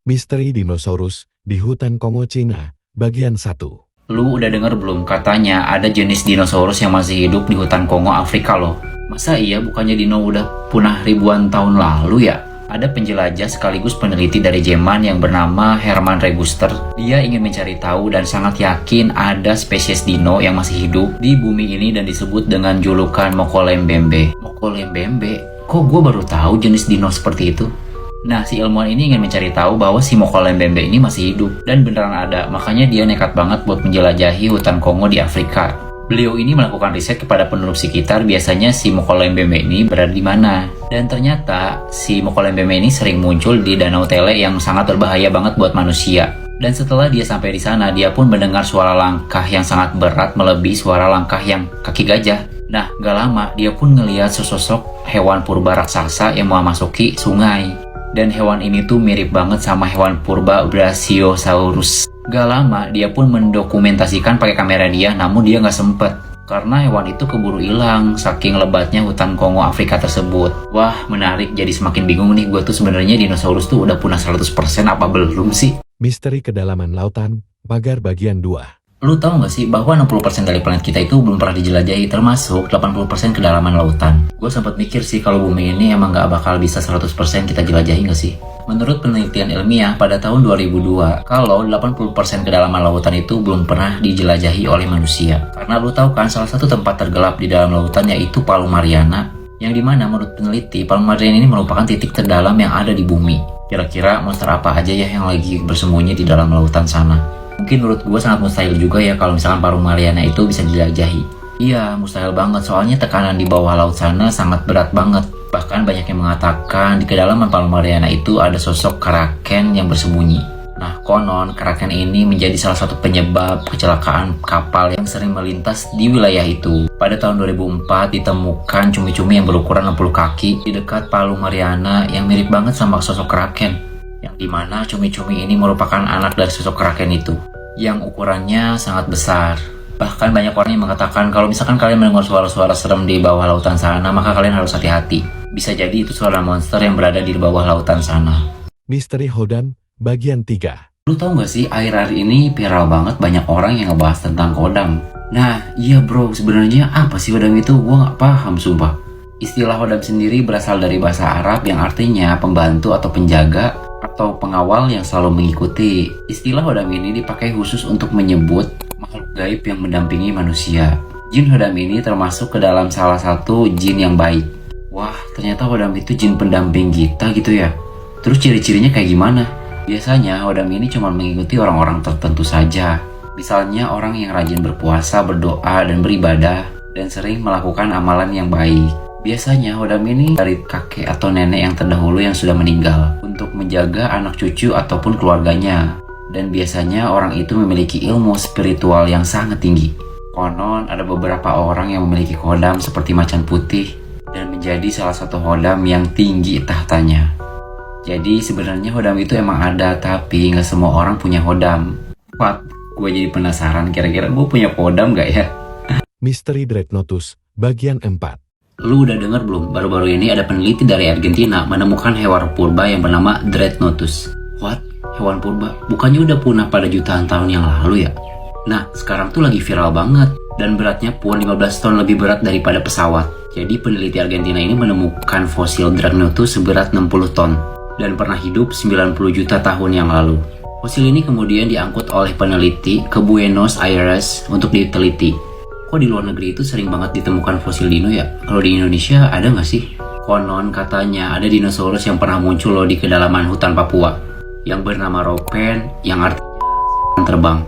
Misteri Dinosaurus di Hutan Kongo, Cina, bagian 1. Lu udah denger belum katanya ada jenis dinosaurus yang masih hidup di hutan Kongo, Afrika loh? Masa iya bukannya dino udah punah ribuan tahun lalu ya? Ada penjelajah sekaligus peneliti dari Jerman yang bernama Hermann Register. Dia ingin mencari tahu dan sangat yakin ada spesies dino yang masih hidup di bumi ini dan disebut dengan julukan Mokolembembe. Mokolembembe? Kok gue baru tahu jenis dino seperti itu? Nah, si ilmuwan ini ingin mencari tahu bahwa si Mokolembembe ini masih hidup dan beneran ada. Makanya dia nekat banget buat menjelajahi hutan Kongo di Afrika. Beliau ini melakukan riset kepada penduduk sekitar biasanya si Mokolembembe ini berada di mana. Dan ternyata si Mokolembembe ini sering muncul di Danau Tele yang sangat berbahaya banget buat manusia. Dan setelah dia sampai di sana, dia pun mendengar suara langkah yang sangat berat melebihi suara langkah yang kaki gajah. Nah, gak lama dia pun ngelihat sesosok hewan purba raksasa yang mau masuki sungai. Dan hewan ini tuh mirip banget sama hewan purba Brachiosaurus. Gak lama dia pun mendokumentasikan pakai kamera dia, namun dia gak sempet karena hewan itu keburu hilang saking lebatnya hutan Kongo Afrika tersebut. Wah, menarik, jadi semakin bingung nih gue tuh sebenarnya dinosaurus tuh udah punah 100% apa belum sih? Misteri Kedalaman Lautan, Pagar bagian 2. Lu tahu gak sih bahwa 60% dari planet kita itu belum pernah dijelajahi, termasuk 80% kedalaman lautan. Gue sempat mikir sih kalau bumi ini emang gak bakal bisa 100% kita jelajahi gak sih? Menurut penelitian ilmiah pada tahun 2002, kalau 80% kedalaman lautan itu belum pernah dijelajahi oleh manusia. Karena lu tahu kan salah satu tempat tergelap di dalam lautan yaitu Palu Mariana, yang dimana menurut peneliti Palu Mariana ini merupakan titik terdalam yang ada di bumi. Kira-kira monster apa aja ya yang lagi bersembunyi di dalam lautan sana? Mungkin menurut gue sangat mustahil juga ya kalau misalkan Palu Mariana itu bisa dijelajahi. Iya, mustahil banget, soalnya tekanan di bawah laut sana sangat berat banget. Bahkan banyak yang mengatakan di kedalaman Palu Mariana itu ada sosok kraken yang bersembunyi. Nah, konon kraken ini menjadi salah satu penyebab kecelakaan kapal yang sering melintas di wilayah itu. Pada tahun 2004 ditemukan cumi-cumi yang berukuran 60 kaki di dekat Palu Mariana yang mirip banget sama sosok kraken. Yang dimana cumi-cumi ini merupakan anak dari sosok kraken itu yang ukurannya sangat besar. Bahkan banyak orang yang mengatakan kalau misalkan kalian mendengar suara-suara serem di bawah lautan sana, maka kalian harus hati-hati. Bisa jadi itu suara monster yang berada di bawah lautan sana. Misteri Hodan bagian 3. Lu tau gak sih, akhir-akhir ini viral banget banyak orang yang ngebahas tentang kodam. Nah iya bro, sebenarnya apa sih kodam itu? Gua gak paham sumpah. Istilah kodam sendiri berasal dari bahasa Arab yang artinya pembantu atau penjaga atau pengawal yang selalu mengikuti. Istilah hodam ini dipakai khusus untuk menyebut makhluk gaib yang mendampingi manusia. Jin hodam ini termasuk ke dalam salah satu jin yang baik. Wah, ternyata hodam itu jin pendamping kita gitu ya. Terus ciri-cirinya kayak gimana? Biasanya hodam ini cuma mengikuti orang-orang tertentu saja. Misalnya orang yang rajin berpuasa, berdoa, dan beribadah, dan sering melakukan amalan yang baik. Biasanya hodam ini dari kakek atau nenek yang terdahulu yang sudah meninggal untuk menjaga anak cucu ataupun keluarganya. Dan biasanya orang itu memiliki ilmu spiritual yang sangat tinggi. Konon ada beberapa orang yang memiliki hodam seperti macan putih dan menjadi salah satu hodam yang tinggi tahtanya. Jadi sebenarnya hodam itu emang ada, tapi nggak semua orang punya hodam. Wah, gue jadi penasaran kira-kira gue punya hodam gak ya? Misteri Dreadnoughtus bagian 4. Lu udah denger belum? Baru-baru ini ada peneliti dari Argentina menemukan hewan purba yang bernama Dreadnoughtus. What? Hewan purba? Bukannya udah punah pada jutaan tahun yang lalu ya? Nah, sekarang tuh lagi viral banget. Dan beratnya pun 15 ton lebih berat daripada pesawat. Jadi peneliti Argentina ini menemukan fosil Dreadnoughtus seberat 60 ton. Dan pernah hidup 90 juta tahun yang lalu. Fosil ini kemudian diangkut oleh peneliti ke Buenos Aires untuk diteliti. Kok di luar negeri itu sering banget ditemukan fosil dino ya? Kalau di Indonesia ada nggak sih? Konon katanya ada dinosaurus yang pernah muncul loh di kedalaman hutan Papua yang bernama Ropen, yang artinya setan terbang.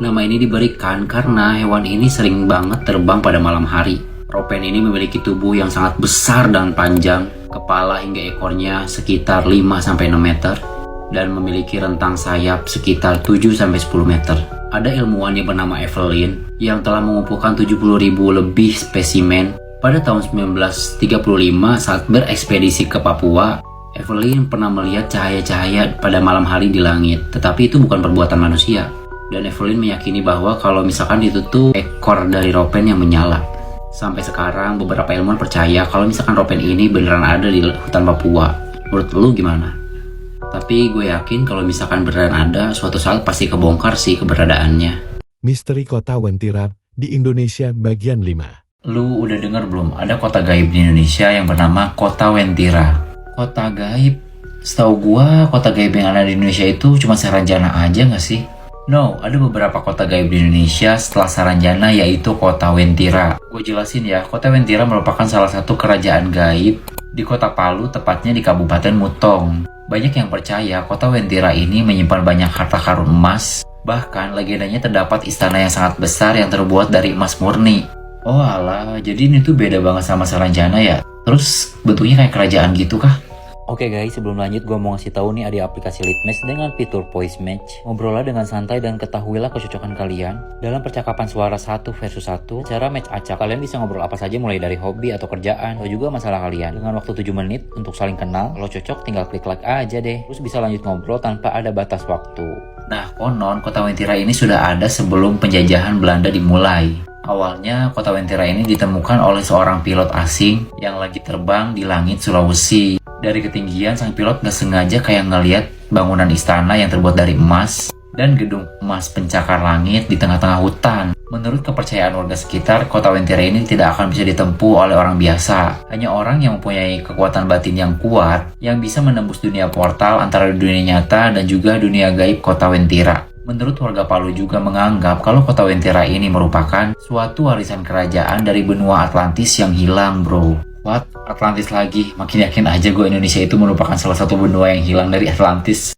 Nama ini diberikan karena hewan ini sering banget terbang pada malam hari. Ropen ini memiliki tubuh yang sangat besar dan panjang, kepala hingga ekornya sekitar 5-6 meter, dan memiliki rentang sayap sekitar 7-10 meter. Ada ilmuwan yang bernama Evelyn yang telah mengumpulkan 70.000 lebih spesimen pada tahun 1935 saat berekspedisi ke Papua. Evelyn pernah melihat cahaya-cahaya pada malam hari di langit, tetapi itu bukan perbuatan manusia. Dan Evelyn meyakini bahwa kalau misalkan itu tuh ekor dari Ropen yang menyala. Sampai sekarang beberapa ilmuwan percaya kalau misalkan Ropen ini beneran ada di hutan Papua. Menurut lu gimana? Tapi gue yakin kalau misalkan beneran ada, suatu saat pasti kebongkar sih keberadaannya. Misteri Kota Wentira di Indonesia bagian 5. Lu udah denger belum? Ada kota gaib di Indonesia yang bernama Kota Wentira. Kota gaib? Setahu gua, kota gaib yang ada di Indonesia itu cuma Saranjana aja nggak sih? No, ada beberapa kota gaib di Indonesia setelah Saranjana, yaitu Kota Wentira. Gue jelasin ya, Kota Wentira merupakan salah satu kerajaan gaib di Kota Palu, tepatnya di Kabupaten Mutong. Banyak yang percaya Kota Wentira ini menyimpan banyak harta karun emas. Bahkan legendanya terdapat istana yang sangat besar yang terbuat dari emas murni. Oh alah, jadi ini tuh beda banget sama Saranjana ya? Terus bentuknya kayak kerajaan gitu kah? Oke guys, sebelum lanjut gue mau ngasih tahu nih ada aplikasi Litmatch dengan fitur voice match. Ngobrollah dengan santai dan ketahuilah kecocokan kalian. Dalam percakapan suara 1 versus 1, cara match acak, kalian bisa ngobrol apa saja mulai dari hobi atau kerjaan atau juga masalah kalian. Dengan waktu 7 menit untuk saling kenal, kalau cocok tinggal klik like aja deh. Terus bisa lanjut ngobrol tanpa ada batas waktu. Nah, konon Kota Wentira ini sudah ada sebelum penjajahan Belanda dimulai. Awalnya Kota Wentira ini ditemukan oleh seorang pilot asing yang lagi terbang di langit Sulawesi. Dari ketinggian, sang pilot gak sengaja kayak ngeliat bangunan istana yang terbuat dari emas dan gedung emas pencakar langit di tengah-tengah hutan. Menurut kepercayaan warga sekitar, Kota Wentira ini tidak akan bisa ditempuh oleh orang biasa. Hanya orang yang mempunyai kekuatan batin yang kuat yang bisa menembus dunia portal antara dunia nyata dan juga dunia gaib Kota Wentira. Menurut warga Palu juga menganggap kalau Kota Wentira ini merupakan suatu warisan kerajaan dari benua Atlantis yang hilang, bro. What? Atlantis lagi? Makin yakin aja gue Indonesia itu merupakan salah satu benua yang hilang dari Atlantis.